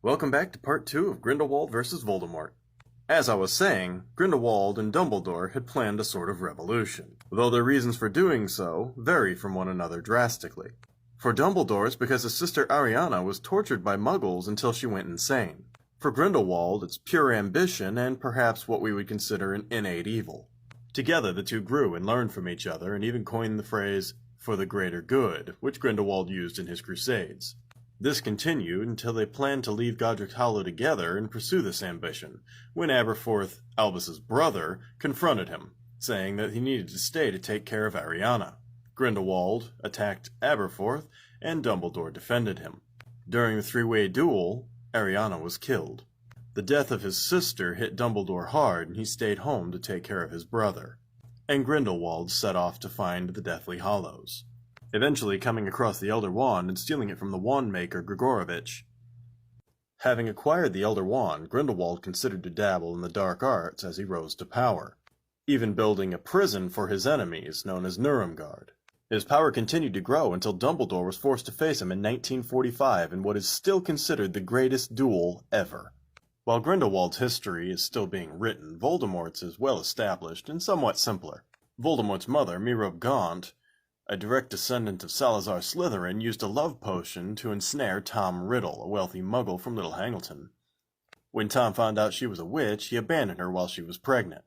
Welcome back to part 2 of Grindelwald vs. Voldemort. As I was saying, Grindelwald and Dumbledore had planned a sort of revolution, though their reasons for doing so vary from one another drastically. For Dumbledore, it's because his sister Ariana was tortured by muggles until she went insane. For Grindelwald, it's pure ambition and perhaps what we would consider an innate evil. Together, the two grew and learned from each other and even coined the phrase, "for the greater good," which Grindelwald used in his crusades. This continued until they planned to leave Godric's Hollow together and pursue this ambition, when Aberforth, Albus's brother, confronted him, saying that he needed to stay to take care of Ariana. Grindelwald attacked Aberforth, and Dumbledore defended him. During the three-way duel, Ariana was killed. The death of his sister hit Dumbledore hard, and he stayed home to take care of his brother. And Grindelwald set off to find the Deathly Hallows, eventually coming across the Elder Wand and stealing it from the wand maker Grigorovich. Having acquired the Elder Wand, Grindelwald considered to dabble in the dark arts as he rose to power, even building a prison for his enemies known as Nuremberg. His power continued to grow until Dumbledore was forced to face him in 1945 in what is still considered the greatest duel ever. While Grindelwald's history is still being written, Voldemort's is well established and somewhat simpler. Voldemort's mother, Merope Gaunt, a direct descendant of Salazar Slytherin, used a love potion to ensnare Tom Riddle, a wealthy muggle from Little Hangleton. When Tom found out she was a witch, he abandoned her while she was pregnant.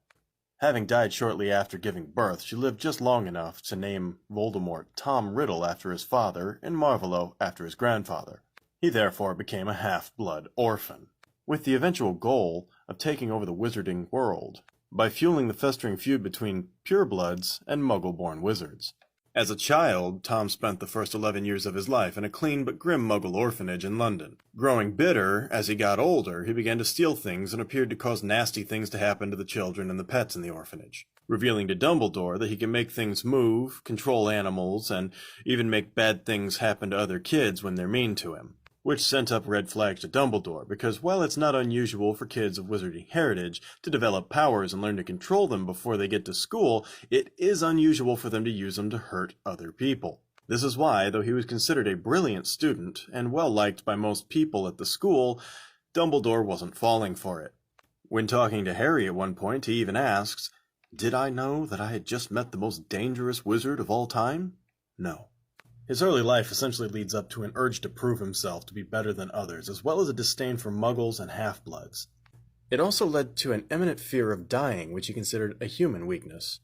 Having died shortly after giving birth, she lived just long enough to name Voldemort Tom Riddle after his father and Marvolo after his grandfather. He therefore became a half-blood orphan, with the eventual goal of taking over the wizarding world by fueling the festering feud between purebloods and muggle-born wizards. As a child, Tom spent the first 11 years of his life in a clean but grim muggle orphanage in London. Growing bitter, as he got older, he began to steal things and appeared to cause nasty things to happen to the children and the pets in the orphanage, revealing to Dumbledore that he can make things move, control animals, and even make bad things happen to other kids when they're mean to him. Which sent up red flags to Dumbledore, because while it's not unusual for kids of wizarding heritage to develop powers and learn to control them before they get to school, it is unusual for them to use them to hurt other people. This is why, though he was considered a brilliant student and well-liked by most people at the school, Dumbledore wasn't falling for it. When talking to Harry at one point, he even asks, "Did I know that I had just met the most dangerous wizard of all time?" No. His early life essentially leads up to an urge to prove himself to be better than others, as well as a disdain for muggles and half-bloods. It also led to an imminent fear of dying, which he considered a human weakness.